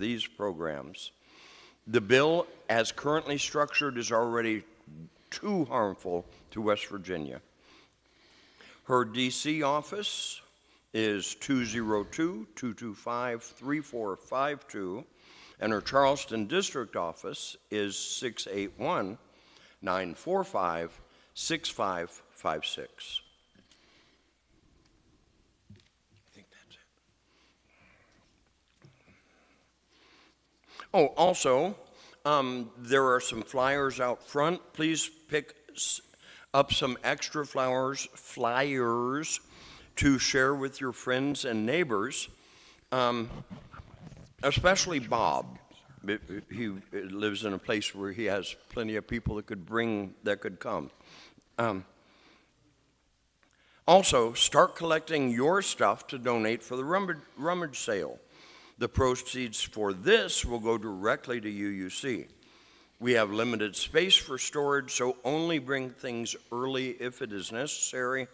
these programs. The bill, as currently structured, is already too harmful to West Virginia. Her D.C. office is 202-225-3452, and her Charleston District office is 681-945-6556. Oh, also, there are some flyers out front. Please pick up some extra flyers to share with your friends and neighbors, especially Bob. He lives in a place where he has plenty of people that could come. Also, start collecting your stuff to donate for the rummage sale. The proceeds for this will go directly to UUC. We have limited space for storage, so only bring things early if it is necessary,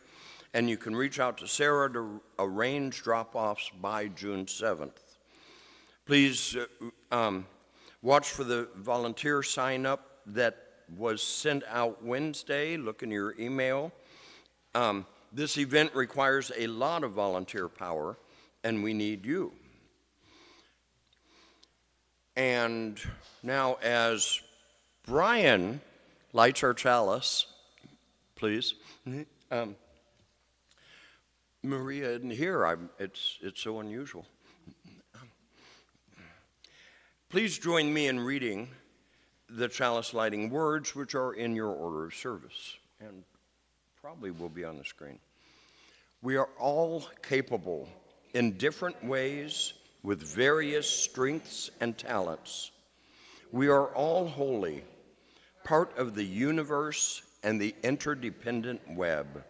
and you can reach out to Sarah to arrange drop-offs by June 7th. Please watch for the volunteer sign-up that was sent out Wednesday. Look in your email. This event requires a lot of volunteer power, and we need you. And now, as Brian lights our chalice, please. Maria isn't here. It's so unusual. Please join me in reading the chalice lighting words, which are in your order of service, and probably will be on the screen. We are all capable in different ways with various strengths and talents. We are all holy, part of the universe and the interdependent web.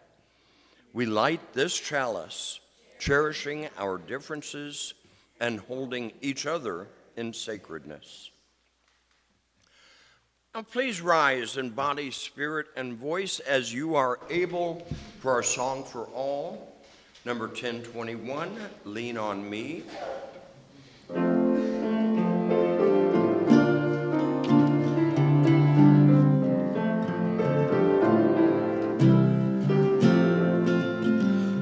We light this chalice, cherishing our differences and holding each other in sacredness. Now please rise in body, spirit, and voice as you are able for our Song for All, number 1021, Lean on Me.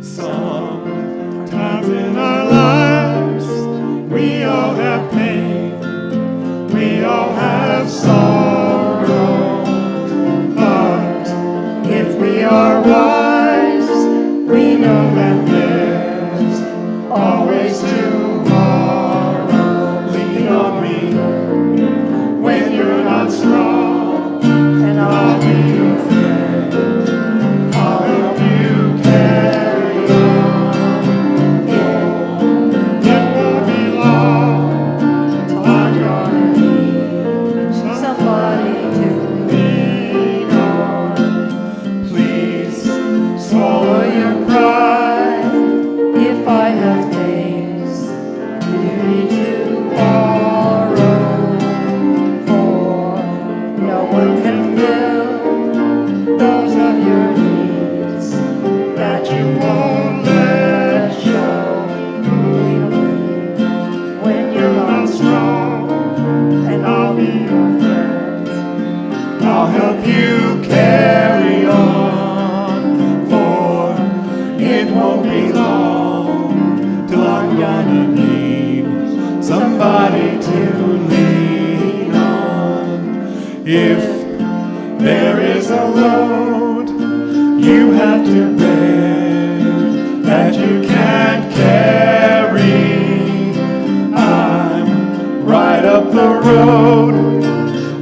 Sometimes in our lives, we all have pain, we all have sorrow, but if we are wise, we know that there's always tomorrow. Lean on me when you're not strong, and I'll be your friend. I'll help you carry on. It won't be long till I'm gonna need somebody to lean on. Please swallow your pride if I have things you need to borrow, for no one can fill those of your needs that you won't let show. Lean on me when you're not strong, and I'll be your friend. I'll help you carry on, for it won't be long till I'm gonna need somebody to lean on. If there is a load you have to bear that you can't carry, I'm right up the road.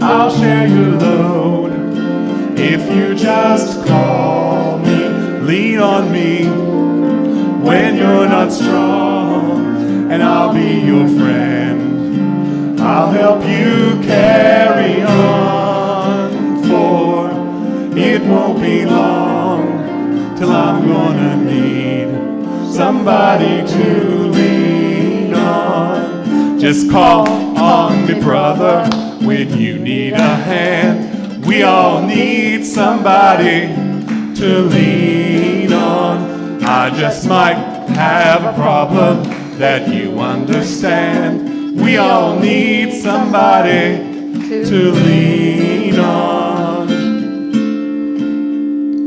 I'll share your load if you just call me. Lean on me when you're not strong, and I'll be your friend. I'll help you carry on, for it won't be long till I'm gonna need somebody to lean on. Just call on me, brother, when you need a hand. We all need somebody to lean on. I just might have a problem that you understand. We all need somebody to lean on.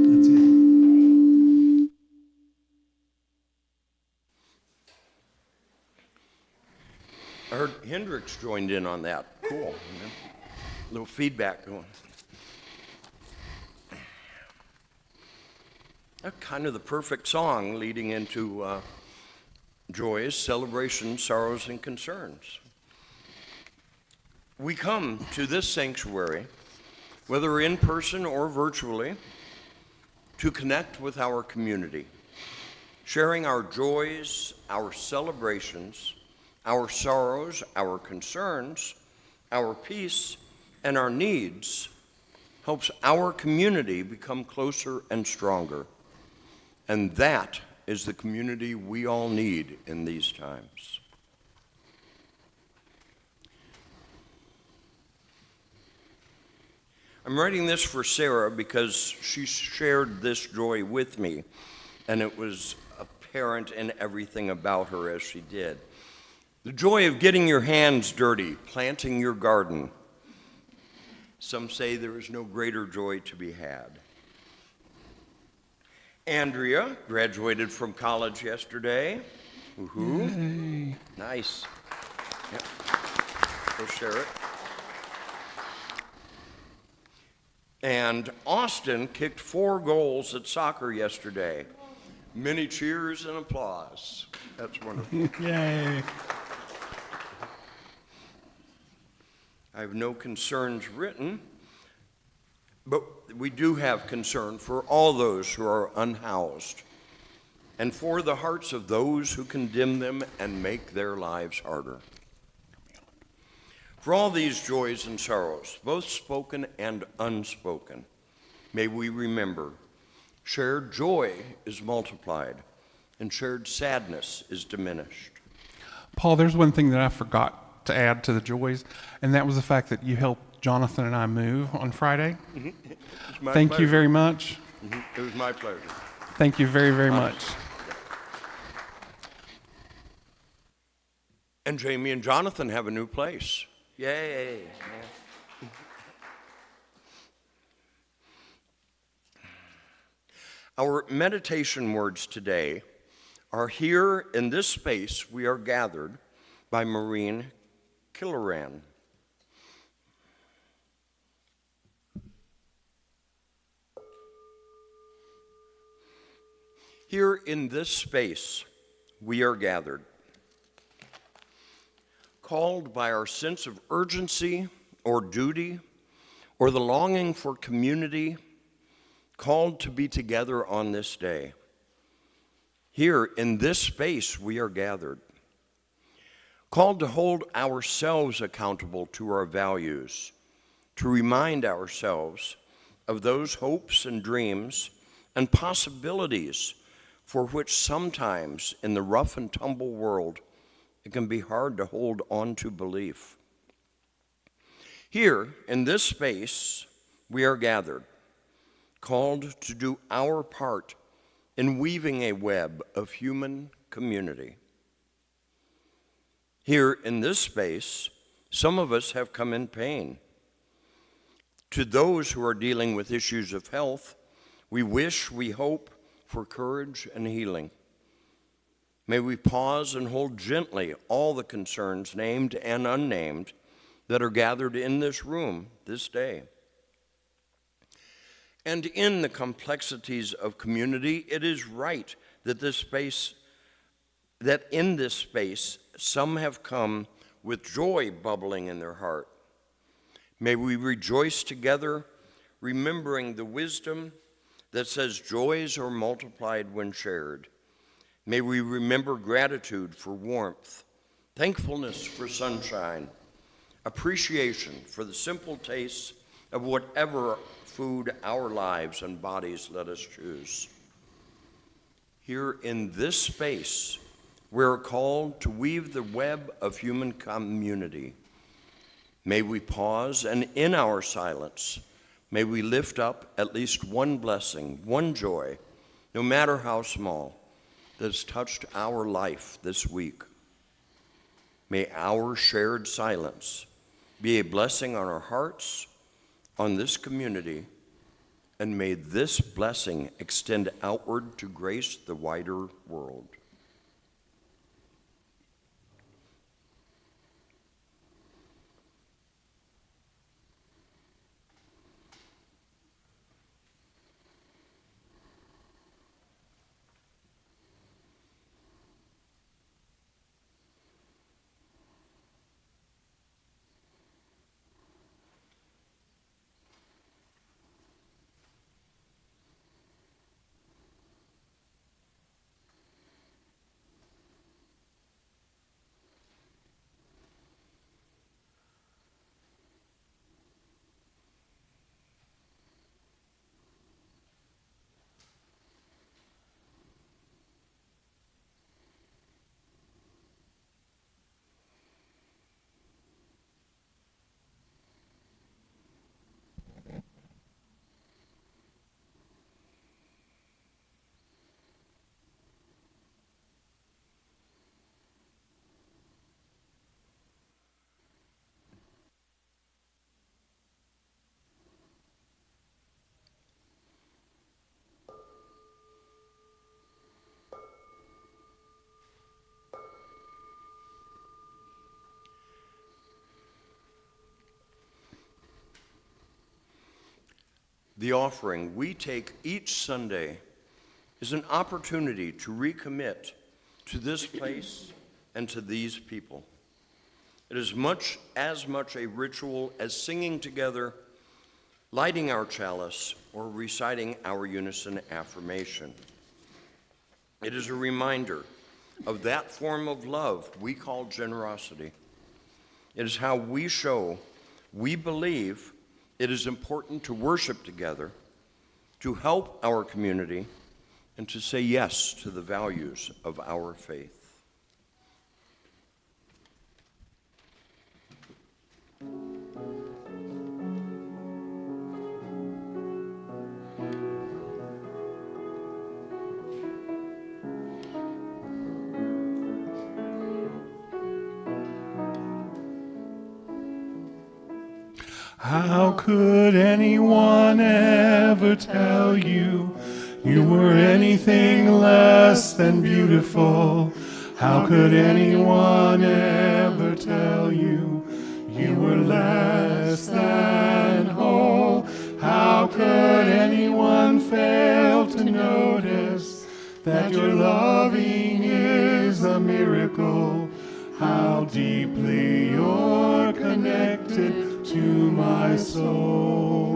That's it. I heard Hendrix joined in on that. Cool. Little feedback going. That's kind of the perfect song leading into joys, celebrations, sorrows, and concerns. We come to this sanctuary, whether in person or virtually, to connect with our community, sharing our joys, our celebrations, our sorrows, our concerns, our peace, and our needs helps our community become closer and stronger. And that is the community we all need in these times. I'm writing this for Sarah because she shared this joy with me, and it was apparent in everything about her as she did. The joy of getting your hands dirty, planting your garden. Some say there is no greater joy to be had. Andrea graduated from college yesterday. Woohoo. Yay. Nice. Yep. Go share it. And Austin kicked 4 goals at soccer yesterday. Many cheers and applause. That's wonderful. Yay. I have no concerns written, but we do have concern for all those who are unhoused and for the hearts of those who condemn them and make their lives harder. For all these joys and sorrows, both spoken and unspoken, may we remember shared joy is multiplied and shared sadness is diminished. Paul, there's one thing that I forgot to add to the joys, and that was the fact that you helped Jonathan and I move on Friday. Thank you very much. It was my pleasure. Thank you very, very much. And Jamie and Jonathan have a new place. Yay. Our meditation words today are here in this space we are gathered by Maureen Killoran. Here in this space we are gathered, called by our sense of urgency or duty or the longing for community, called to be together on this day. Here in this space we are gathered, called to hold ourselves accountable to our values, to remind ourselves of those hopes and dreams and possibilities for which sometimes in the rough and tumble world it can be hard to hold on to belief. Here, in this space, we are gathered, called to do our part in weaving a web of human community. Here, in this space, some of us have come in pain. To those who are dealing with issues of health, we wish, we hope for courage and healing. May we pause and hold gently all the concerns, named and unnamed, that are gathered in this room this day. And in the complexities of community, it is right that in this space, some have come with joy bubbling in their heart. May we rejoice together, remembering the wisdom that says joys are multiplied when shared. May we remember gratitude for warmth, thankfulness for sunshine, appreciation for the simple tastes of whatever food our lives and bodies let us choose. Here in this space, we're called to weave the web of human community. May we pause, and in our silence, may we lift up at least one blessing, one joy, no matter how small, that has touched our life this week. May our shared silence be a blessing on our hearts, on this community, and may this blessing extend outward to grace the wider world. The offering we take each Sunday is an opportunity to recommit to this place and to these people. It is as much a ritual as singing together, lighting our chalice, or reciting our unison affirmation. It is a reminder of that form of love we call generosity. It is how we show we believe it is important to worship together, to help our community, and to say yes to the values of our faith. How could anyone ever tell you you were anything less than beautiful? How could anyone ever tell you you were less than whole? How could anyone fail to notice that your loving is a miracle? How deeply you're connected to my soul.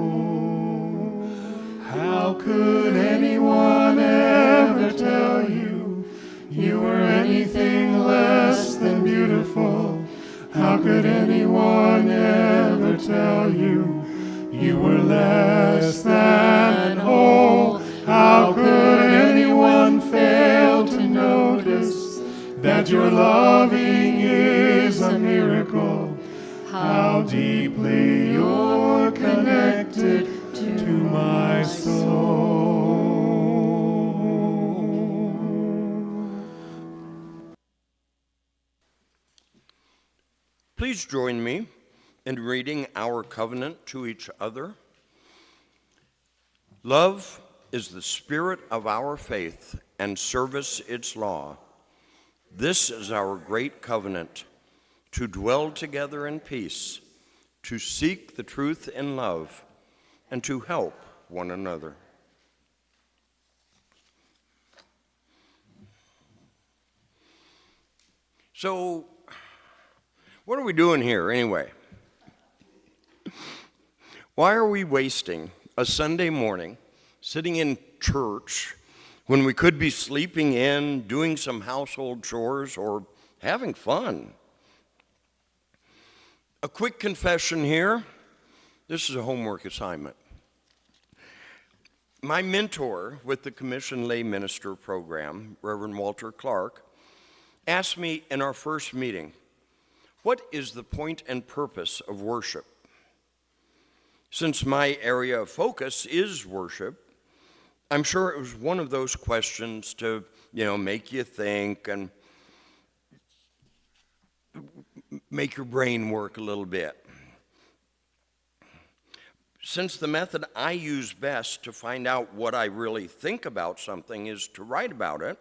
How could anyone ever tell you you were anything less than beautiful? How could anyone ever tell you you were less than whole? How could anyone fail to notice that your loving is a miracle? How deeply you're connected to my soul. Please join me in reading our covenant to each other. Love is the spirit of our faith, and service its law. This is our great covenant, to dwell together in peace, to seek the truth in love, and to help one another. So, what are we doing here anyway? Why are we wasting a Sunday morning sitting in church when we could be sleeping in, doing some household chores, or having fun? A quick confession here. This is a homework assignment. My mentor with the Commissioned Lay Minister program, Reverend Walter Clark, asked me in our first meeting, what is the point and purpose of worship? Since my area of focus is worship, I'm sure it was one of those questions to, make you think. And make your brain work a little bit. Since the method I use best to find out what I really think about something is to write about it,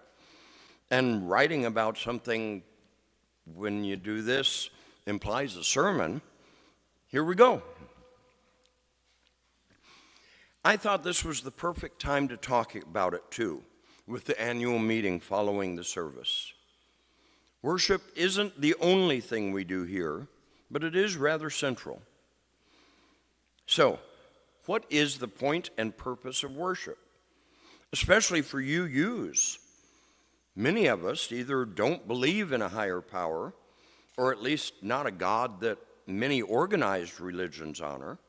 and writing about something, when you do this, implies a sermon, here we go. I thought this was the perfect time to talk about it too, with the annual meeting following the service. Worship isn't the only thing we do here, but it is rather central. So, what is the point and purpose of worship? Especially for UUs. Many of us either don't believe in a higher power, or at least not a God that many organized religions honor.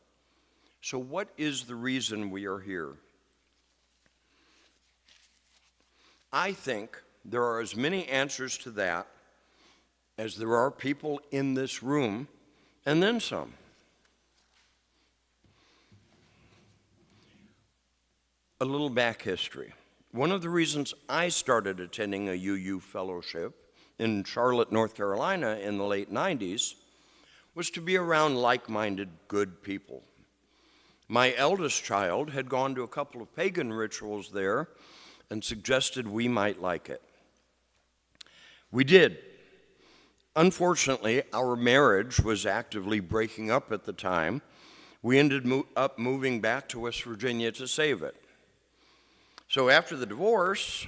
So what is the reason we are here? I think there are as many answers to that as there are people in this room, and then some. A little back history. One of the reasons I started attending a UU fellowship in Charlotte, North Carolina in the late 90s was to be around like-minded, good people. My eldest child had gone to a couple of pagan rituals there and suggested we might like it. We did. Unfortunately, our marriage was actively breaking up at the time. We ended up moving back to West Virginia to save it. So after the divorce,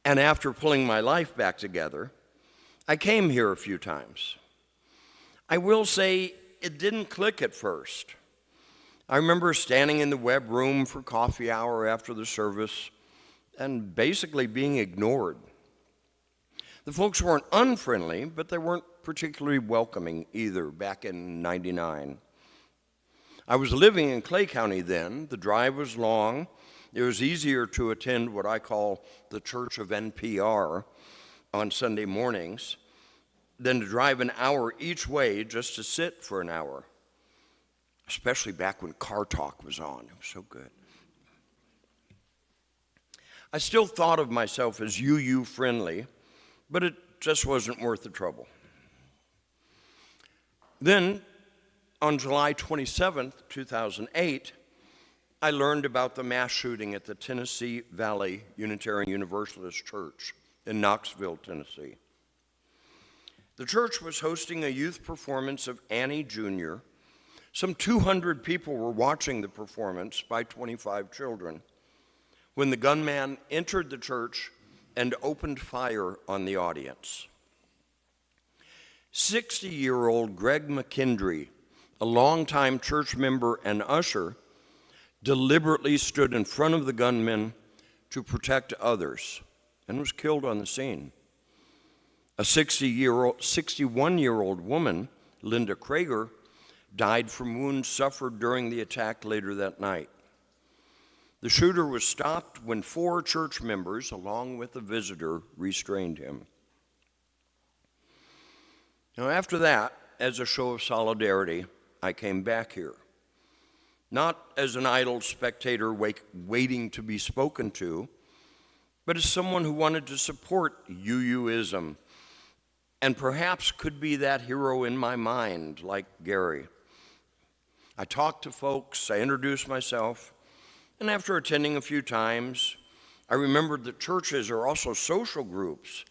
and after pulling my life back together, I came here a few times. I will say it didn't click at first. I remember standing in the web room for coffee hour after the service and basically being ignored. The folks weren't unfriendly, but they weren't particularly welcoming either back in '99. I was living in Clay County then. The drive was long. It was easier to attend what I call the Church of NPR on Sunday mornings than to drive an hour each way just to sit for an hour, especially back when Car Talk was on. It was so good. I still thought of myself as UU friendly, but it just wasn't worth the trouble. Then, on July 27th, 2008, I learned about the mass shooting at the Tennessee Valley Unitarian Universalist Church in Knoxville, Tennessee. The church was hosting a youth performance of Annie Jr. Some 200 people were watching the performance by 25 children when the gunman entered the church and opened fire on the audience. 60-year-old Greg McKendry, a longtime church member and usher, deliberately stood in front of the gunman to protect others and was killed on the scene. A 61-year-old woman, Linda Krager, died from wounds suffered during the attack later that night. The shooter was stopped when 4 church members, along with a visitor, restrained him. Now, after that, as a show of solidarity, I came back here. Not as an idle spectator waiting to be spoken to, but as someone who wanted to support UUism and perhaps could be that hero in my mind, like Gary. I talked to folks, I introduced myself, and after attending a few times, I remembered that churches are also social groups.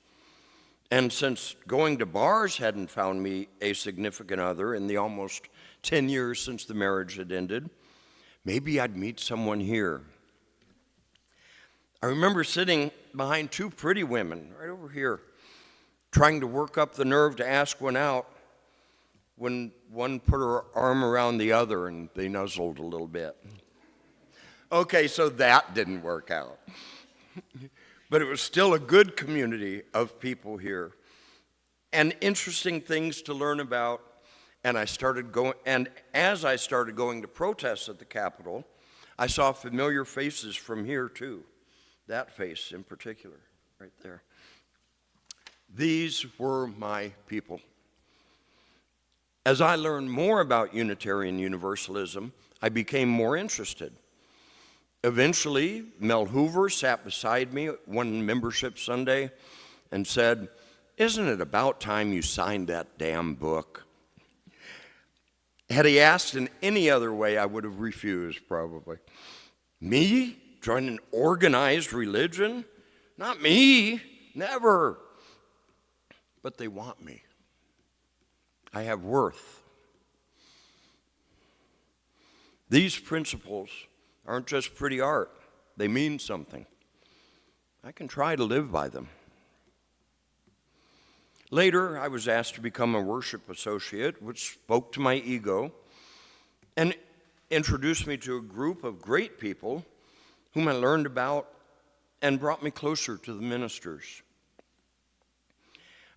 And since going to bars hadn't found me a significant other in the almost 10 years since the marriage had ended, maybe I'd meet someone here. I remember sitting behind 2 pretty women right over here, trying to work up the nerve to ask one out when one put her arm around the other and they nuzzled a little bit. Okay, so that didn't work out. But it was still a good community of people here and interesting things to learn about. And as I started going to protests at the Capitol, I saw familiar faces from here too. That face in particular, right there. These were my people. As I learned more about Unitarian Universalism, I became more interested. Eventually, Mel Hoover sat beside me one membership Sunday and said, "Isn't it about time you signed that damn book?" Had he asked in any other way, I would have refused, probably. Me? Join an organized religion? Not me. Never. But they want me. I have worth. These principles aren't just pretty art. They mean something. I can try to live by them. Later, I was asked to become a worship associate, which spoke to my ego and introduced me to a group of great people whom I learned about and brought me closer to the ministers.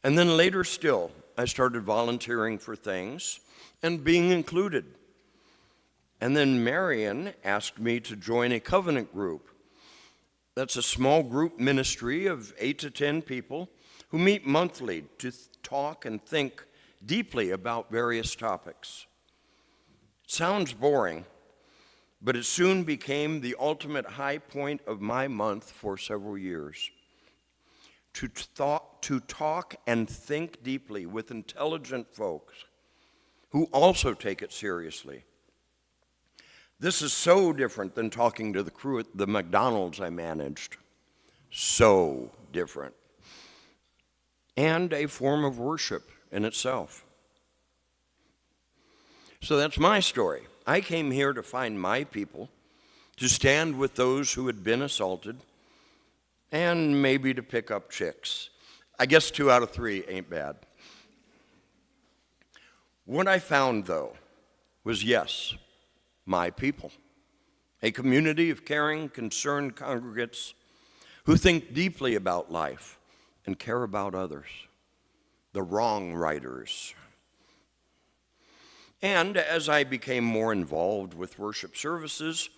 And then later still, I started volunteering for things and being included. And then Marion asked me to join a covenant group. That's a small group ministry of 8 to 10 people who meet monthly to talk and think deeply about various topics. It sounds boring, but it soon became the ultimate high point of my month for several years. To talk and think deeply with intelligent folks who also take it seriously. This is so different than talking to the crew at the McDonald's I managed. So different. And a form of worship in itself. So that's my story. I came here to find my people, to stand with those who had been assaulted, and maybe to pick up chicks. I guess 2 out of 3 ain't bad. What I found, though, was yes, my people, a community of caring, concerned congregates who think deeply about life and care about others, the wrong writers. And as I became more involved with worship services,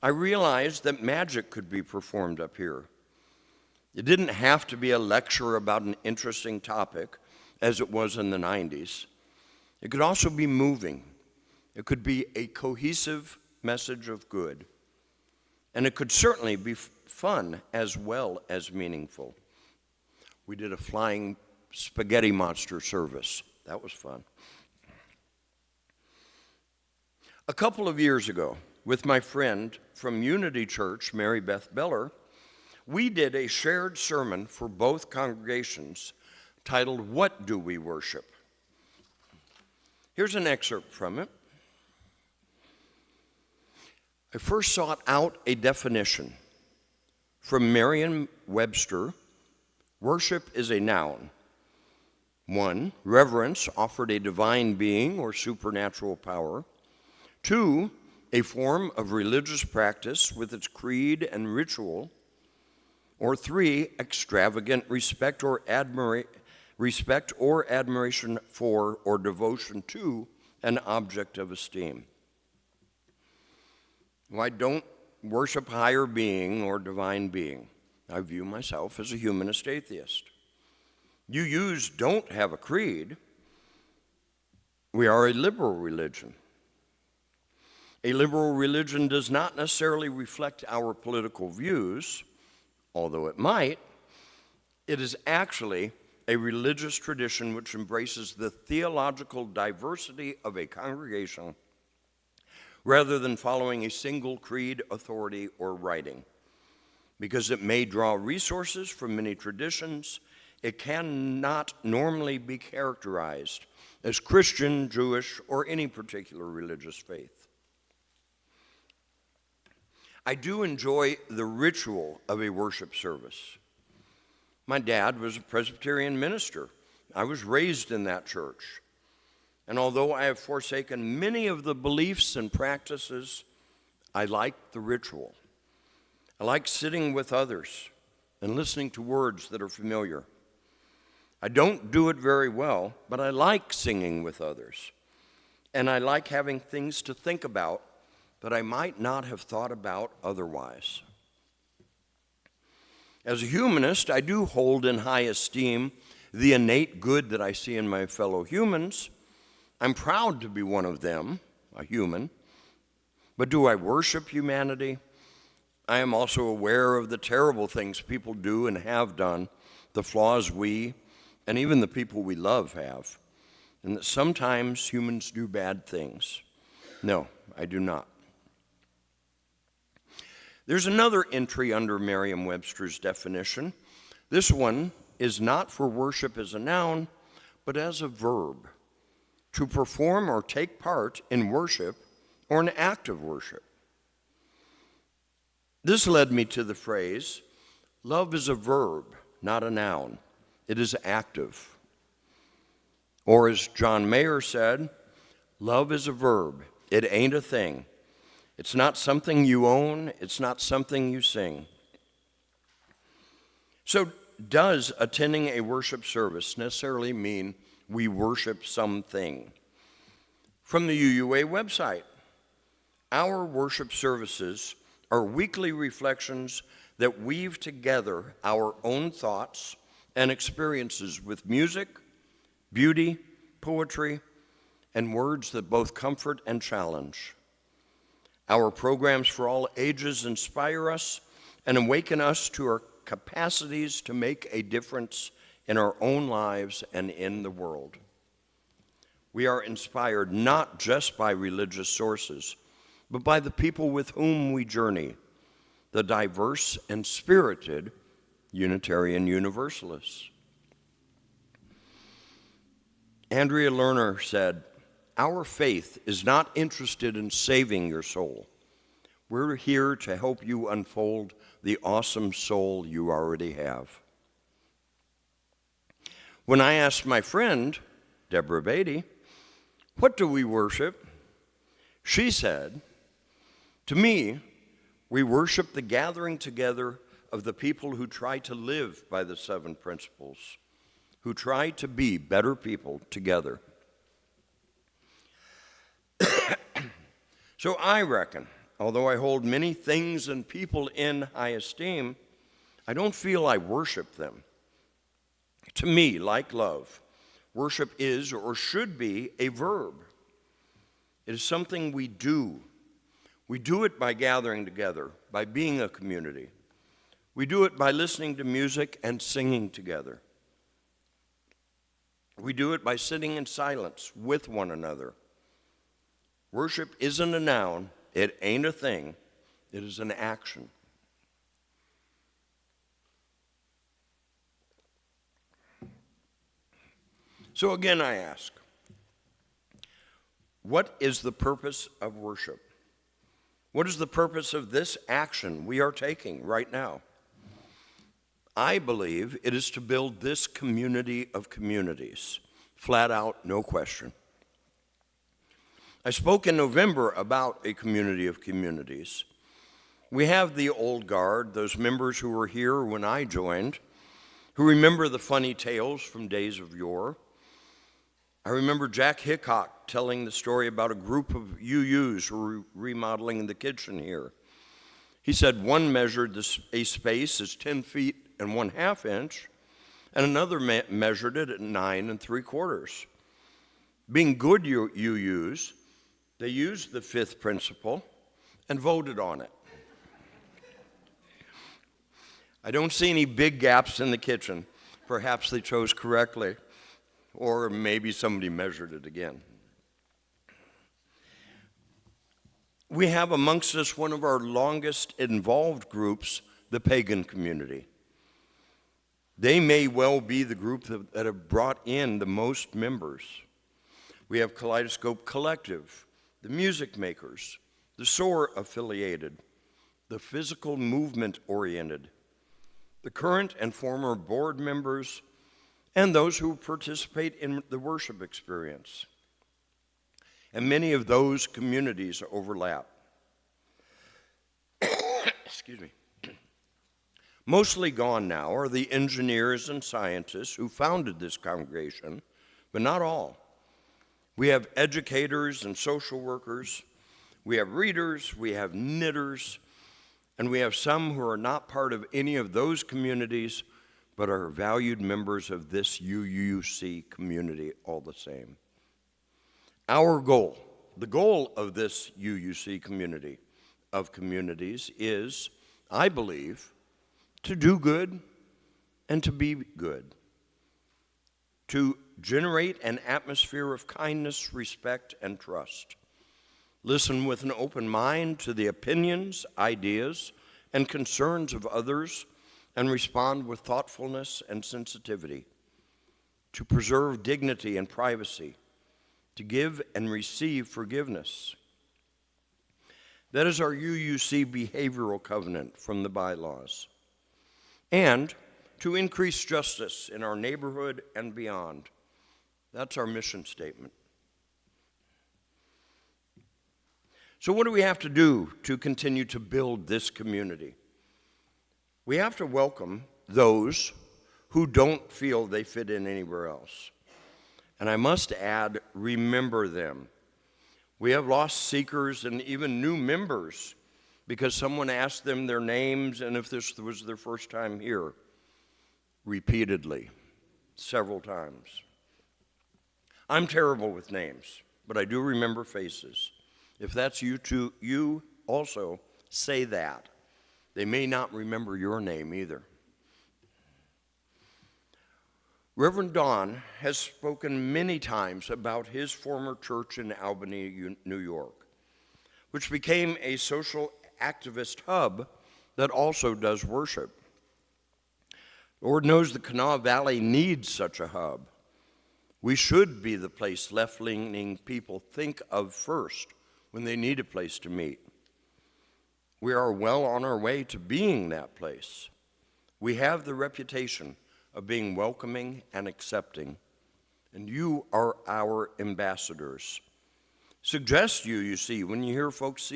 I realized that magic could be performed up here. It didn't have to be a lecture about an interesting topic, as it was in the 90s. It could also be moving. It could be a cohesive message of good. And it could certainly be fun as well as meaningful. We did a flying spaghetti monster service. That was fun. A couple of years ago, with my friend from Unity Church, Mary Beth Beller, we did a shared sermon for both congregations titled, "What Do We Worship?" Here's an excerpt from it. I first sought out a definition from Merriam-Webster. Worship is a noun. 1, reverence offered a divine being or supernatural power. 2, a form of religious practice with its creed and ritual. Or 3, extravagant respect or admiration for or devotion to an object of esteem. Well, I don't worship higher being or divine being. I view myself as a humanist atheist. UUs don't have a creed. We are a liberal religion. A liberal religion does not necessarily reflect our political views, although it might. It is actually a religious tradition which embraces the theological diversity of a congregation rather than following a single creed, authority, or writing. Because it may draw resources from many traditions, it cannot normally be characterized as Christian, Jewish, or any particular religious faith. I do enjoy the ritual of a worship service. My dad was a Presbyterian minister. I was raised in that church. And although I have forsaken many of the beliefs and practices, I like the ritual. I like sitting with others and listening to words that are familiar. I don't do it very well, but I like singing with others. And I like having things to think about that I might not have thought about otherwise. As a humanist, I do hold in high esteem the innate good that I see in my fellow humans. I'm proud to be one of them, a human. But do I worship humanity? I am also aware of the terrible things people do and have done, the flaws we, and even the people we love have, and that sometimes humans do bad things. No, I do not. There's another entry under Merriam-Webster's definition. This one is not for worship as a noun, but as a verb, to perform or take part in worship or an act of worship. This led me to the phrase, love is a verb, not a noun. It is active. Or as John Mayer said, love is a verb. It ain't a thing. It's not something you own. It's not something you sing. So does attending a worship service necessarily mean we worship something? From the UUA website, our worship services are weekly reflections that weave together our own thoughts and experiences with music, beauty, poetry, and words that both comfort and challenge. Our programs for all ages inspire us and awaken us to our capacities to make a difference in our own lives and in the world. We are inspired not just by religious sources, but by the people with whom we journey, the diverse and spirited Unitarian Universalists. Andrea Lerner said, "Our faith is not interested in saving your soul. We're here to help you unfold the awesome soul you already have." When I asked my friend, Deborah Beatty, what do we worship? She said, to me, we worship the gathering together of the people who try to live by the 7 principles, who try to be better people together. So I reckon, although I hold many things and people in high esteem, I don't feel I worship them. To me, like love, worship is or should be a verb. It is something we do. We do it by gathering together, by being a community. We do it by listening to music and singing together. We do it by sitting in silence with one another. Worship isn't a noun, it ain't a thing, it is an action. So again I ask, what is the purpose of worship? What is the purpose of this action we are taking right now? I believe it is to build this community of communities, flat out, no question. I spoke in November about a community of communities. We have the old guard, those members who were here when I joined, who remember the funny tales from days of yore. I remember Jack Hickok telling the story about a group of UUs who were remodeling the kitchen here. He said one measured a space as 10 feet and 1/2 inch, and another measured it at 9 3/4. Being good UUs, they used the 5th principle and voted on it. I don't see any big gaps in the kitchen. Perhaps they chose correctly, or maybe somebody measured it again. We have amongst us one of our longest involved groups, the pagan community. They may well be the group that have brought in the most members. We have Kaleidoscope Collective, the Music Makers, the SOAR affiliated, the physical movement oriented, the current and former board members, and those who participate in the worship experience. And many of those communities overlap. Excuse me. Mostly gone now are the engineers and scientists who founded this congregation, but not all. We have educators and social workers, we have readers, we have knitters, and we have some who are not part of any of those communities, but are valued members of this UUC community all the same. Our goal, the goal of this UUC community of communities is, I believe, to do good and to be good. to generate an atmosphere of kindness, respect, and trust. Listen with an open mind to the opinions, ideas, and concerns of others, and respond with thoughtfulness and sensitivity. To preserve dignity and privacy, to give and receive forgiveness. That is our UUC behavioral covenant from the bylaws. And to increase justice in our neighborhood and beyond. That's our mission statement. So what do we have to do to continue to build this community? We have to welcome those who don't feel they fit in anywhere else. And I must add, remember them. We have lost seekers and even new members because someone asked them their names and if this was their first time here, repeatedly, several times. I'm terrible with names, but I do remember faces. If that's you too, you also say that. They may not remember your name either. Reverend Don has spoken many times about his former church in Albany, New York, which became a social activist hub that also does worship. The Lord knows the Kanawha Valley needs such a hub. We should be the place left-leaning people think of first when they need a place to meet. We are well on our way to being that place. We have the reputation of being welcoming and accepting, and you are our ambassadors. Suggest you see, when you hear folks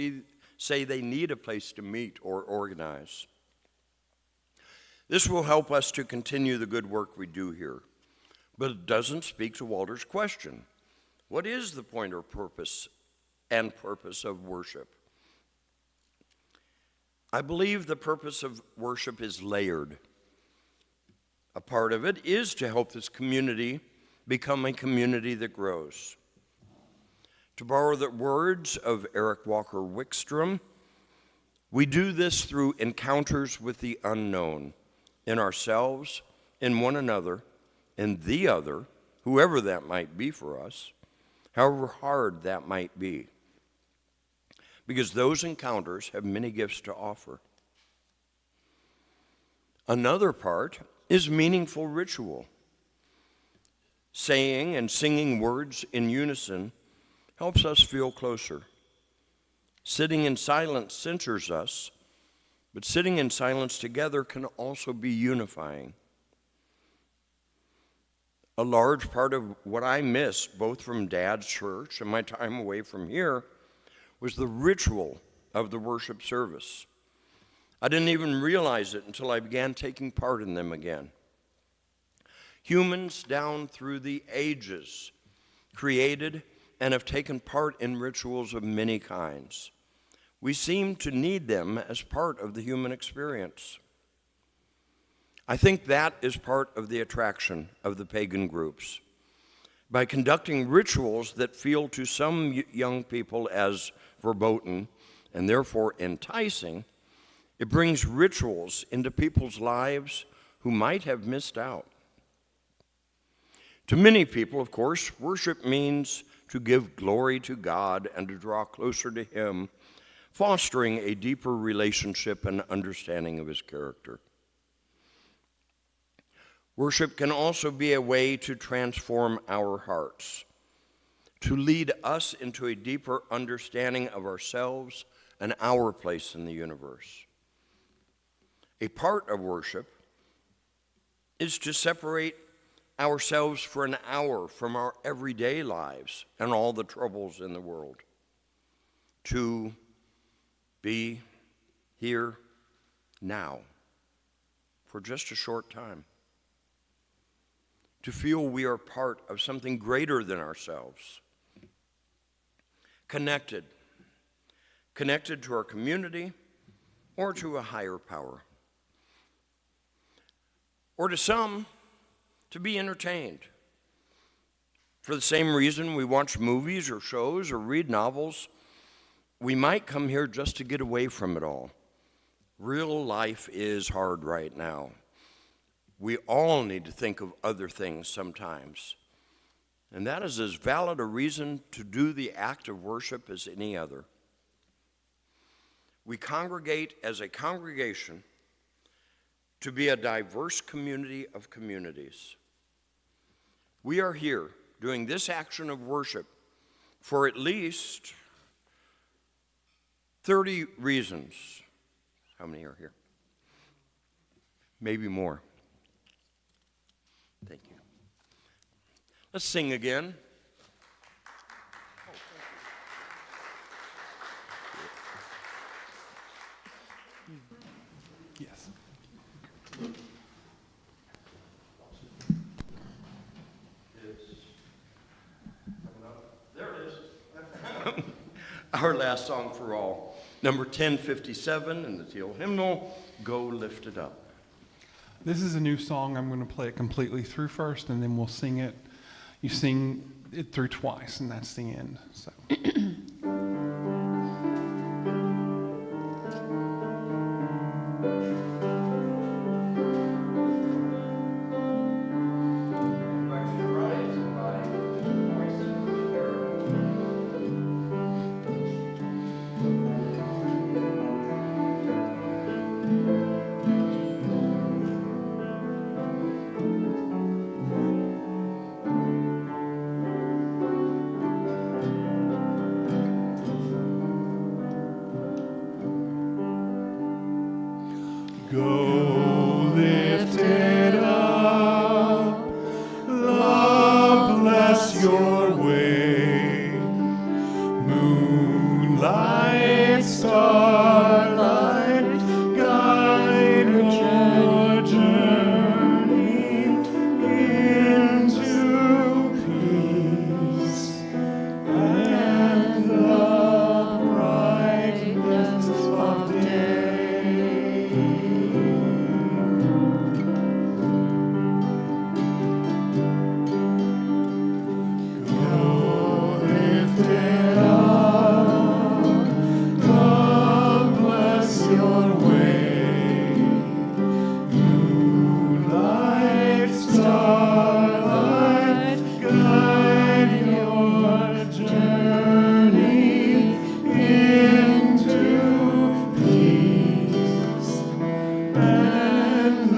say they need a place to meet or organize. This will help us to continue the good work we do here, but it doesn't speak to Walter's question. What is the point or purpose of worship? I believe the purpose of worship is layered. A part of it is to help this community become a community that grows. To borrow the words of Eric Walker Wickstrom, we do this through encounters with the unknown, in ourselves, in one another, in the other, whoever that might be for us, however hard that might be. Because those encounters have many gifts to offer. Another part is meaningful ritual. Saying and singing words in unison helps us feel closer. Sitting in silence centers us, but sitting in silence together can also be unifying. A large part of what I missed, both from Dad's church and my time away from here, was the ritual of the worship service. I didn't even realize it until I began taking part in them again. Humans down through the ages created and have taken part in rituals of many kinds. We seem to need them as part of the human experience. I think that is part of the attraction of the pagan groups. By conducting rituals that feel to some young people as verboten and therefore enticing, it brings rituals into people's lives who might have missed out. To many people, of course, worship means to give glory to God and to draw closer to Him, fostering a deeper relationship and understanding of His character. Worship can also be a way to transform our hearts, to lead us into a deeper understanding of ourselves and our place in the universe. A part of worship is to separate ourselves for an hour from our everyday lives and all the troubles in the world, to be here now for just a short time, to feel we are part of something greater than ourselves, connected to our community or to a higher power, or to some, to be entertained. For the same reason we watch movies or shows or read novels, we might come here just to get away from it all. Real life is hard right now. We all need to think of other things sometimes. And that is as valid a reason to do the act of worship as any other. We congregate as a congregation to be a diverse community of communities. We are here doing this action of worship for at least 30 reasons. How many are here? Maybe more. Thank you. Let's sing again. Yes. There it is. Our last song for all, number 1057 in the Teal hymnal, Go Lift It Up. This is a new song. I'm going to play it completely through first, and then we'll sing it. You sing it through twice, and that's the end. So. Go lift it up, love bless your way, moonlight, starlight, guide your journey into peace and the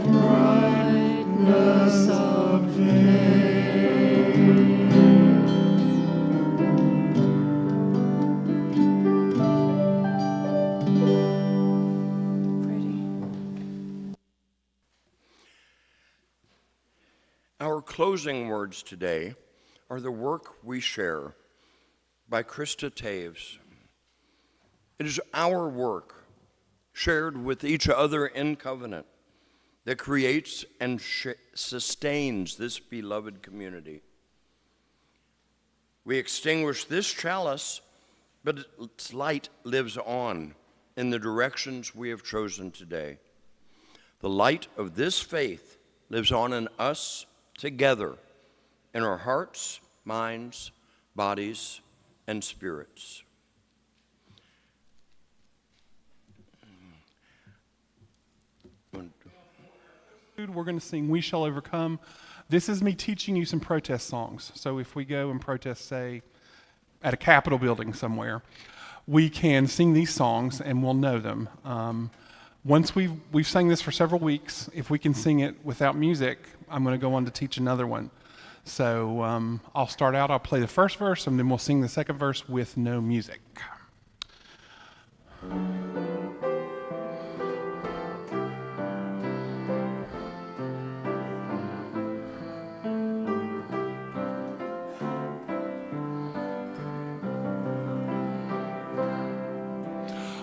brightness of day. Our closing words today are The Work We Share by Krista Taves. It is our work, shared with each other in covenant, that creates and sustains this beloved community. We extinguish this chalice, but its light lives on in the directions we have chosen today. The light of this faith lives on in us together, in our hearts, minds, bodies, and spirits. We're going to sing We Shall Overcome. This is me teaching you some protest songs. So if we go and protest, say, at a Capitol building somewhere, we can sing these songs and we'll know them. Once we've sang this for several weeks, if we can sing it without music, I'm going to go on to teach another one. So I'll start out, I'll play the first verse, and then we'll sing the second verse with no music.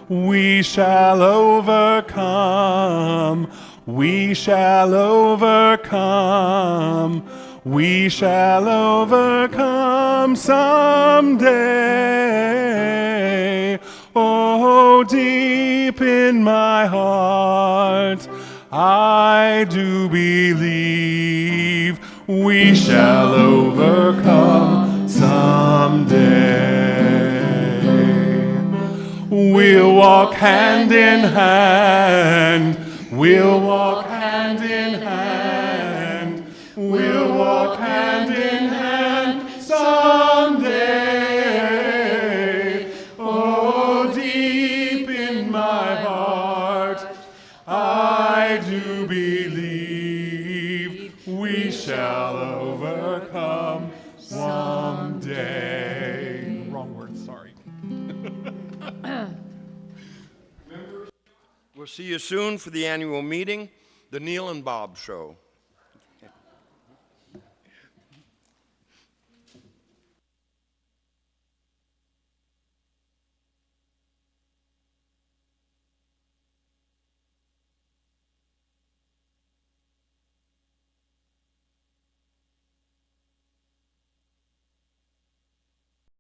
We shall overcome, we shall overcome, we shall overcome someday. Oh, deep in my heart, I do believe we shall overcome someday. We'll walk hand in hand. We'll walk hand in We shall overcome someday. Wrong word, sorry. We'll see you soon for the annual meeting, the Neil and Bob Show.